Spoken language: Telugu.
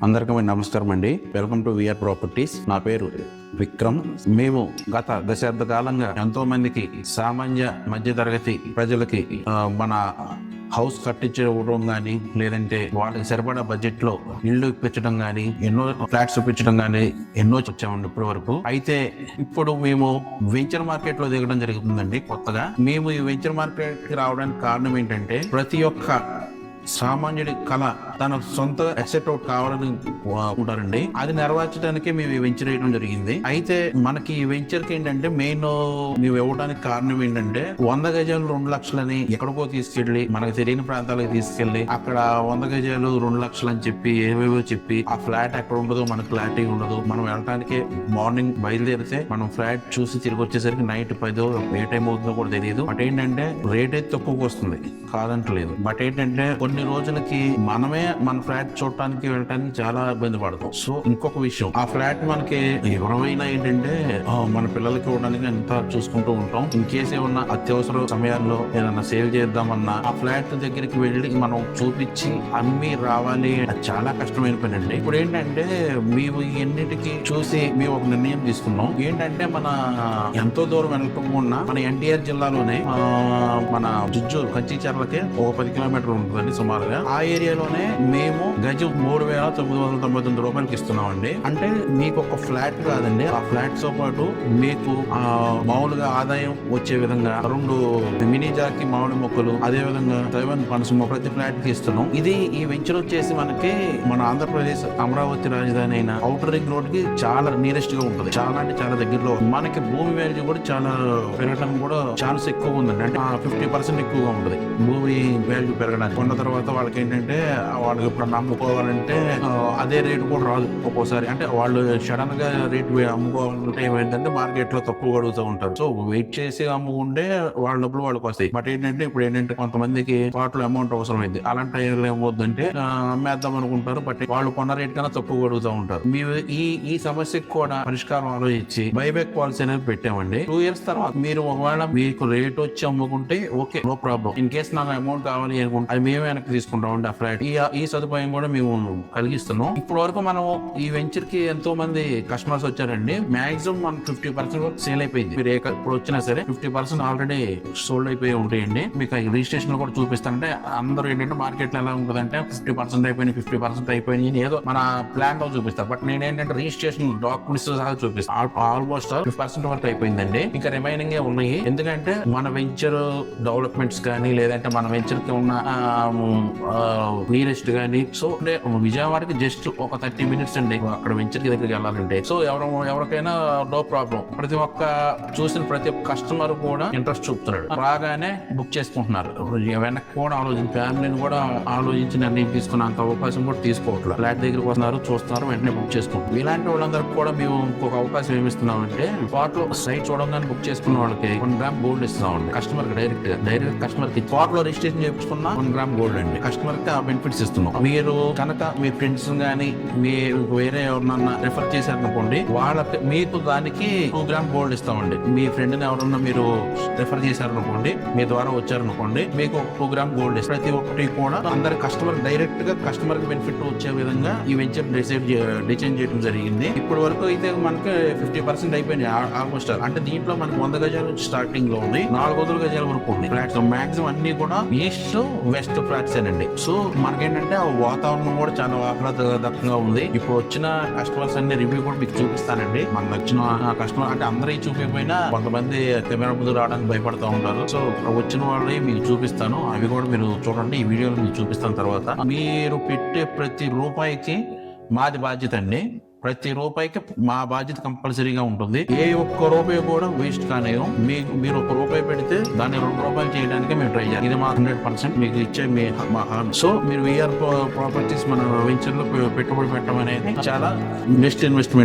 అందరికీ నమస్కారం అండి. Welcome to VR properties. నా పేరు విక్రమ్. మేము గత దశాబ్ద కాలంగా ఎంతో మందికి సామాన్య మధ్యతరగతి ప్రజలకి మన హౌస్ కట్టించడం కానీ, లేదంటే వాళ్ళకి సరిపడా బడ్జెట్ లో ఇల్లు ఇప్పించడం కానీ, ఎన్నో ఫ్లాట్స్ ఇప్పించడం కానీ ఎన్నో వచ్చామండి ఇప్పటి వరకు. అయితే ఇప్పుడు మేము వెంచర్ మార్కెట్ లో దిగడం జరుగుతుందండి. కొత్తగా మేము ఈ వెంచర్ మార్కెట్ కి రావడానికి కారణం ఏంటంటే, ప్రతి ఒక్క సామాన్యుడి కళ తన సొంత అసెట్ ఒకటి కావాలని ఉంటారండి. అది నెరవేర్చడానికి మేము ఈ వెంచర్ వేయడం జరిగింది. అయితే మనకి ఈ వెంచర్ కి ఏంటంటే మెయిన్ మేము ఇవ్వడానికి కారణం ఏంటంటే, 100 గజాలు 2 లక్షలని ఎక్కడికో తీసుకెళ్లి మనకు తెలియని ప్రాంతాలకు తీసుకెళ్లి అక్కడ 100 గజాలు 2 లక్షలు అని చెప్పి ఏవేవో చెప్పి ఆ ఫ్లాట్ ఎక్కడ ఉండదు, మనకు క్లారిటీ ఉండదు. మనం వెళ్ళడానికి మార్నింగ్ బయలుదేరితే మనం ఫ్లాట్ చూసి తిరిగి వచ్చేసరికి నైట్ 10 ఏ టైం అవుతుందో కూడా తెలియదు. బట్ ఏంటంటే రేట్ అయితే తక్కువకి వస్తుంది, కాదంటలేదు. బట్ ఏంటంటే కొన్ని రోజులకి మనమే మన ఫ్లాట్ చూడటానికి వెళ్ళటానికి చాలా ఇబ్బంది పడతాం. సో ఇంకొక విషయం, ఆ ఫ్లాట్ మనకి ఎవరైనా ఏంటంటే మన పిల్లలకి ఇవ్వడానికి ఎంత చూసుకుంటూ ఉంటాం. ఇన్ కేసు ఏమన్నా అత్యవసర సమయాల్లో ఏదన్నా సేల్ చేద్దామన్నా ఆ ఫ్లాట్ దగ్గరికి వెళ్ళి మనం చూపించి అమ్మి రావాలి, అది చాలా కష్టమైన పని అండి. ఇప్పుడు ఏంటంటే మేము ఎన్నిటికి చూసి మేము ఒక నిర్ణయం తీసుకున్నాం. ఏంటంటే మన ఎంతో దూరం వెళ్ళకుండా మన ఎన్టీఆర్ జిల్లాలోనే మన జుజ్జూరు కంచిచర్లకి ఒక 10 కిలోమీటర్లు ఉంటుందండి సుమారుగా. ఆ ఏరియాలోనే మేము గజం 3,999 రూపాయలకి ఇస్తున్నామండి. అంటే మీకు ఒక ఫ్లాట్ కాదండి, ఆ ఫ్లాట్ తో పాటు మీకు మామూలుగా ఆదాయం వచ్చే విధంగా 2 మినీ జాకి మామిడి మొక్కలు, అదే విధంగా తైవాన్ పనస మొక్క ప్రతి ఫ్లాట్ కి ఇస్తున్నాం. ఇది ఈ వెంచర్ వచ్చేసి మనకి మన ఆంధ్రప్రదేశ్ అమరావతి రాజధాని అయిన ఔటర్ రింగ్ రోడ్ కి చాలా నియరెస్ట్ గా ఉంటుంది. చాలా అంటే చాలా దగ్గరలో. మనకి భూమి వాల్యూ కూడా చాలా పెరగడం కూడా ఛాన్స్ ఎక్కువ ఉందండి. అంటే 50% ఎక్కువగా ఉంటుంది భూమి వాల్యూ పెరగడానికి. కొన్న తర్వాత వాళ్ళకి ఏంటంటే వాళ్ళకి ఇప్పుడు అమ్ముకోవాలంటే అదే రేటు కూడా రాదు ఒక్కోసారి. అంటే వాళ్ళు సడన్ గా రేట్ అమ్ముకోవాలంటే ఏమైందంటే మార్కెట్ లో తక్కువ అడుగుతూ ఉంటారు. సో వెయిట్ చేసి అమ్ముకుంటే వాళ్ళ డబ్బులు వాళ్ళకి వస్తాయి. బట్ ఏంటంటే ఇప్పుడు ఏంటంటే కొంతమందికి వాటిలో అమౌంట్ అవసరం అయింది. అలాంటి టైంలో ఏమవుతుందంటే అమ్మేద్దాం అనుకుంటారు, బట్ వాళ్ళు కొన్న రేట్ కన్నా తక్కువ అడుగుతూ ఉంటారు. మేము ఈ సమస్యకు కూడా పరిష్కారం ఆలోచించి బైబ్యాక్ పాలసీ అనేది పెట్టామండి. 2 years తర్వాత మీరు ఒకవేళ మీకు రేట్ వచ్చి అమ్ముకుంటే okay, no problem. In case నాకు అమౌంట్ కావాలి అనుకుంటే అది మేమే వెనక్కి తీసుకుంటాం అండి. ఆ ఫ్లాట్ ఈ సదుపాయం కూడా మేము కలిగిస్తున్నాం. ఇప్పుడు వరకు మనం ఈ వెంచర్ కి ఎంతో మంది కస్టమర్స్ వచ్చారండి. మాక్సిమం మనం 50% వరకు సేల్ అయిపోయింది. మీరు ఇప్పుడు వచ్చినా సరే 50% ఆల్రెడీ సోల్డ్ అయిపోయి ఉంటాయండి. మీకు రిజిస్ట్రేషన్ కూడా చూపిస్తానంటే అందరూ ఏంటంటే మార్కెట్ లో ఎలా ఉంటుందంటే 50% అయిపోయింది, 50% అయిపోయింది ఏదో మన ప్లాన్ లో చూపిస్తారు. బట్ నేను ఏంటంటే రిజిస్ట్రేషన్ డాక్యుమెంట్స్ సహా చూపిస్తాను. ఆల్మోస్ట్ 50% వరకు అయిపోయిందండి. ఇంకా రిమైనింగ్ ఉన్నాయి. ఎందుకంటే మన వెంచర్ డెవలప్మెంట్స్ కానీ, లేదంటే మన వెంచర్ కి ఉన్న నియరెస్ట్ గానీ, సో అంటే విజయవాడకి జస్ట్ ఒక 30 minutes అండి అక్కడ వెంచర్ కి దగ్గరికి వెళ్ళాలంటే. సో ఎవరికైనా నో ప్రాబ్లం. ప్రతి ఒక్క చూసిన ప్రతి ఒక్క కస్టమర్ కూడా ఇంట్రెస్ట్ చూపుతున్నాడు. రాగానే బుక్ చేసుకుంటున్నారు. వెనక్కి కూడా ఫ్యామిలీని కూడా ఆలోచించి నిర్ణయం తీసుకున్నంత అవకాశం కూడా తీసుకోవట్లేదు. ఫ్లాట్ దగ్గరికి వస్తున్నారు, చూస్తున్నారు, వెంటనే బుక్ చేసుకుంటారు. ఇలాంటి వాళ్ళందరికీ కూడా మేము ఇంకొక అవకాశం ఏమిస్తున్నామంటే, స్పాట్ లో సైట్ చూడగానే బుక్ చేసుకున్న వాళ్ళకి 1 గ్రామ్ గోల్డ్ ఇస్తున్నామండి. కస్టమర్ డైరెక్ట్ కస్టమర్ కి స్పాట్ లో రిజిస్ట్రేషన్ చేయించుకున్న 1 గ్రామ్ గోల్డ్ అండి. కస్టమర్ కి ఆ బెనిఫిట్స్ ఇస్తున్నాం. మీరు కనుక మీ ఫ్రెండ్స్ గానీ మీరు వేరే ఎవరన్నా రెఫర్ చేశారనుకోండి, వాళ్ళకి మీకు దానికి 2 గ్రామ్ గోల్డ్ ఇస్తామండి. మీ ఫ్రెండ్ ని ఎవరన్నా మీరు రెఫర్ చేశారనుకోండి, మీ ద్వారా వచ్చారనుకోండి, మీకు 2 గ్రామ్ గోల్డ్ ఇస్తారు. ప్రతి ఒక్కటి కూడా అందరి కస్టమర్ డైరెక్ట్ గా కస్టమర్ కి బెనిఫిట్ వచ్చే విధంగా ఈ వెంచర్ డిజైన్ చేయడం జరిగింది. ఇప్పటి వరకు అయితే మనకి 50% అయిపోయింది ఆల్మోస్ట్. అంటే దీంట్లో మనకి 100 గజాలు స్టార్టింగ్ లో ఉంది, 400 గజాల వరకు ఉంది ఫ్లాట్స్. మాక్సిమం అన్ని కూడా ఈస్ట్ వెస్ట్ ఫ్లాట్స్ అండి. సో మనకేంటంటే వాతావరణం కూడా చాలా ఆహ్లాదకరంగా ఉంది. ఇప్పుడు వచ్చిన కస్టమర్స్ అన్ని రివ్యూ కూడా మీకు చూపిస్తానండి. మనకు వచ్చిన కస్టమర్ అంటే అందరూ చూపించకపోయినా కొంతమంది కెమెరా ముందు రావడానికి భయపడుతూ ఉంటారు. సో వచ్చిన వాళ్ళని మీకు చూపిస్తాను, అవి కూడా మీరు చూడండి. ఈ వీడియోలో మీకు చూపిస్తాను. తర్వాత మీరు పెట్టే ప్రతి రూపాయికి మాది బాధ్యత అండి. ప్రతి రూపాయికి మా బాధ్యత కంపల్సరీగా ఉంటుంది. ఏ ఒక్క రూపాయి కూడా వేస్ట్ కానేయం. మీరు 1 రూపాయి పెడితే దాన్ని 2 రూపాయలు చేయడానికి మేము ట్రై చేయాలి. ఇది మా 100% మీకు ఇచ్చే మా హామీ. సో మీరు విఆర్ ప్రాపర్టీస్ మన వెంచర్ లో పెట్టుబడి పెట్టడం అనేది చాలా బెస్ట్ ఇన్వెస్ట్మెంట్.